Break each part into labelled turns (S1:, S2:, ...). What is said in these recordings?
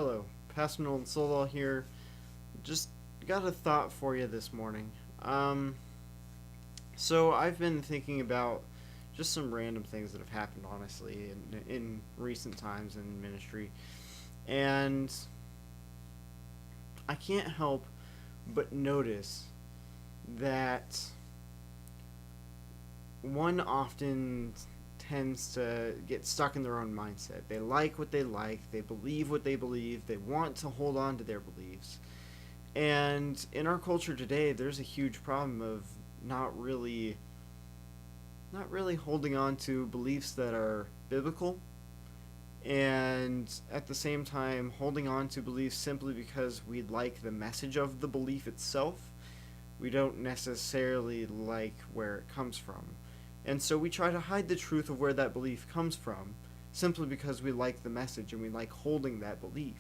S1: Hello, Pastor Nolan Soldahl here. Just got a thought for you this morning. So I've been thinking about just some random things that have happened, honestly, in recent times in ministry, and I can't help but notice that one often tends to get stuck in their own mindset. They like what they like, they believe what they believe, they want to hold on to their beliefs. And in our culture today, there's a huge problem of not really not really holding on to beliefs that are biblical, and at the same time holding on to beliefs simply because we like the message of the belief itself. We don't necessarily like where it comes from. And so we try to hide the truth of where that belief comes from simply because we like the message and we like holding that belief.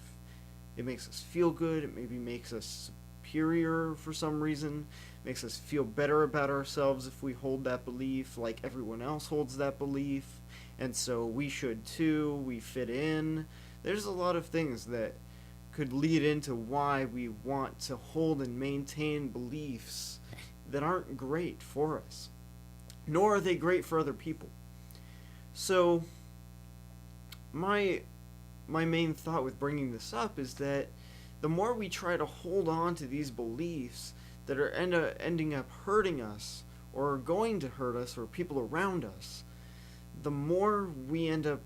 S1: It makes us feel good, it maybe makes us superior for some reason, makes us feel better about ourselves if we hold that belief like everyone else holds that belief, and so we should too, we fit in. There's a lot of things that could lead into why we want to hold and maintain beliefs that aren't great for us, nor are they great for other people. So, my my main thought with bringing this up is that the more we try to hold on to these beliefs that are ending up hurting us or are going to hurt us or people around us, the more we end up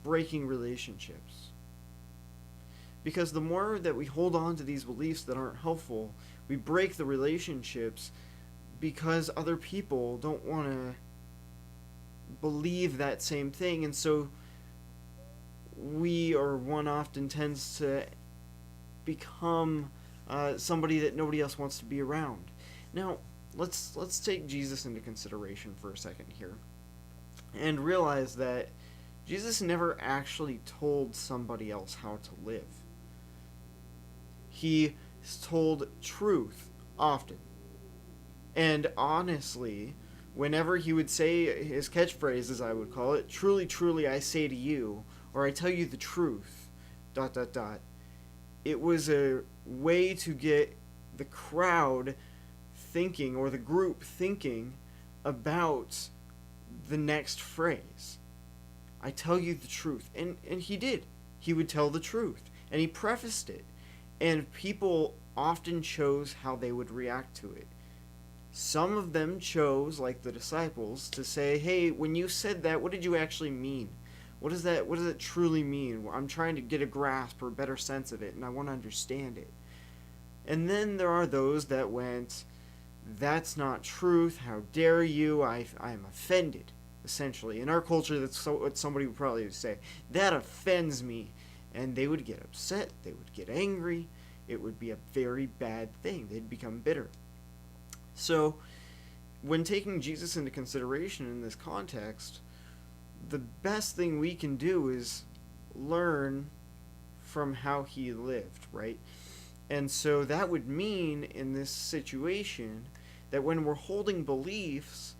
S1: breaking relationships. Because the more that we hold on to these beliefs that aren't helpful, we break the relationships because other people don't want to believe that same thing, and so we or one often tends to become somebody that nobody else wants to be around. Now, let's take Jesus into consideration for a second here, and realize that Jesus never actually told somebody else how to live. He told truth often. And honestly, whenever he would say his catchphrase, as I would call it, truly, truly, I say to you, or I tell you the truth, dot, dot, dot, it was a way to get the crowd thinking, or the group thinking, about the next phrase. I tell you the truth. And he did. He would tell the truth. And he prefaced it. And people often chose how they would react to it. Some of them chose, like the disciples, to say, hey, when you said that, what did you actually mean? What does it truly mean? I'm trying to get a grasp or a better sense of it, and I want to understand it. And then there are those that went, that's not truth, how dare you, I am offended, essentially. In our culture, that's what somebody would probably say. That offends me. And they would get upset, they would get angry, it would be a very bad thing. They'd become bitter. So, when taking Jesus into consideration in this context, the best thing we can do is learn from how he lived, right? And so that would mean in this situation that when we're holding beliefs,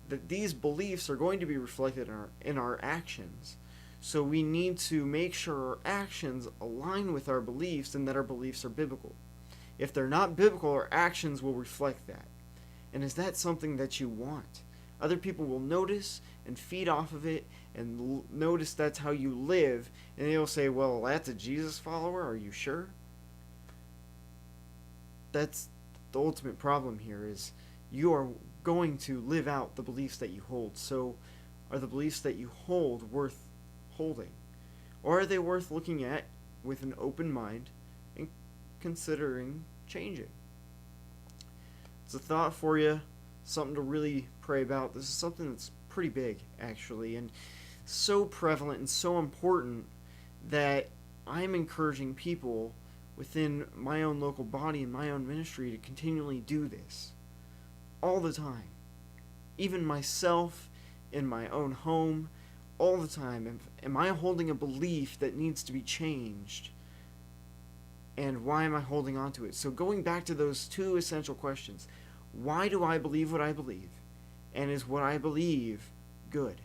S1: that these beliefs are going to be reflected in our actions. So we need to make sure our actions align with our beliefs and that our beliefs are biblical. If they're not biblical, our actions will reflect that. And is that something that you want? Other people will notice and feed off of it and notice that's how you live, and they'll say, well, that's a Jesus follower, are you sure? That's the ultimate problem here, is you are going to live out the beliefs that you hold. So are the beliefs that you hold worth holding? Or are they worth looking at with an open mind and considering changing? It's a thought for you, something to really pray about. This is something that's pretty big, actually, and so prevalent and so important that I'm encouraging people within my own local body and my own ministry to continually do this all the time. Even myself, in my own home, all the time. Am I holding a belief that needs to be changed? And why am I holding on to it? So going back to those two essential questions. Why do I believe what I believe? And is what I believe good?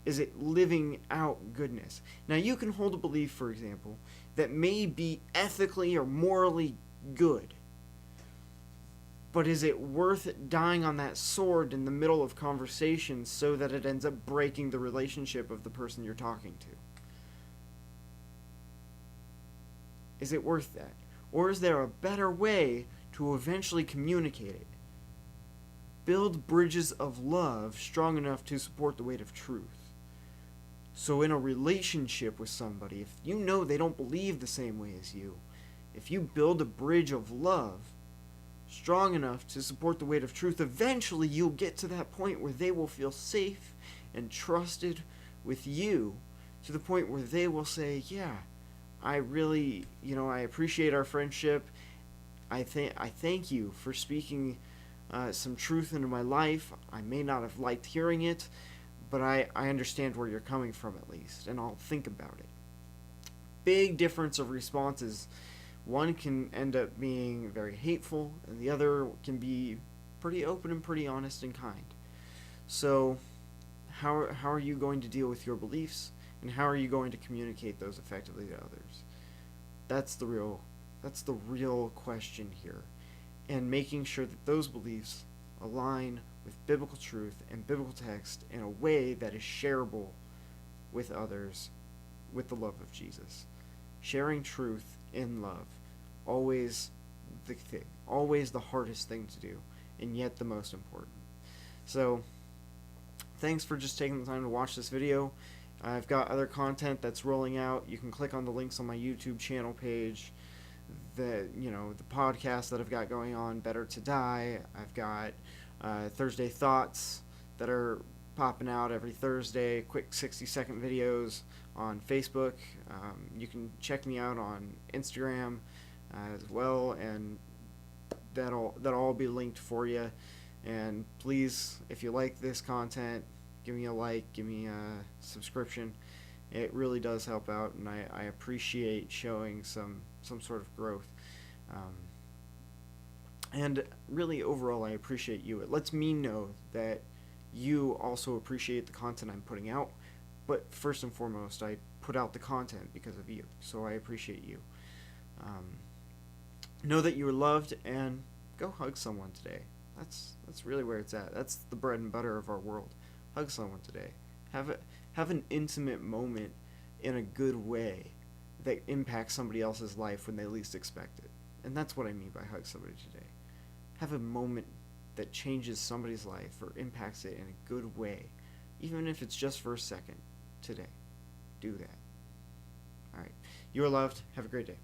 S1: Is it living out goodness? Now, you can hold a belief, for example, that may be ethically or morally good. But is it worth dying on that sword in the middle of conversation so that it ends up breaking the relationship of the person you're talking to? Is it worth that? Or is there a better way to eventually communicate it? Build bridges of love strong enough to support the weight of truth. So in a relationship with somebody, if you know they don't believe the same way as you, if you build a bridge of love strong enough to support the weight of truth, eventually you'll get to that point where they will feel safe and trusted with you, to the point where they will say, yeah, I really, I appreciate our friendship. I thank you for speaking some truth into my life. I may not have liked hearing it, but I understand where you're coming from at least, and I'll think about it. Big difference of responses. One can end up being very hateful, and the other can be pretty open and pretty honest and kind. So, how are you going to deal with your beliefs, and how are you going to communicate those effectively to others? That's the real question here, and making sure that those beliefs align with biblical truth and biblical text in a way that is shareable with others with the love of Jesus. Sharing truth in love, always the thing, always the hardest thing to do, and yet the most important. So, thanks for just taking the time to watch this video. I've got other content that's rolling out. You can click on the links on my YouTube channel page. The podcast that I've got going on, Better to Die. I've got Thursday Thoughts that are popping out every Thursday, quick 60-second videos on Facebook. You can check me out on Instagram as well, and that'll all be linked for you. And please, if you like this content, give me a like, give me a subscription. It really does help out, and I appreciate showing some sort of growth. And really, overall, I appreciate you. It lets me know that you also appreciate the content I'm putting out. But first and foremost, I put out the content because of you, so I appreciate you. Know that you are loved, and go hug someone today. That's really where it's at. That's the bread and butter of our world. Hug someone today. Have an intimate moment in a good way that impacts somebody else's life when they least expect it. And that's what I mean by hug somebody today. Have a moment that changes somebody's life or impacts it in a good way, even if it's just for a second today. Do that. Alright. You are loved. Have a great day.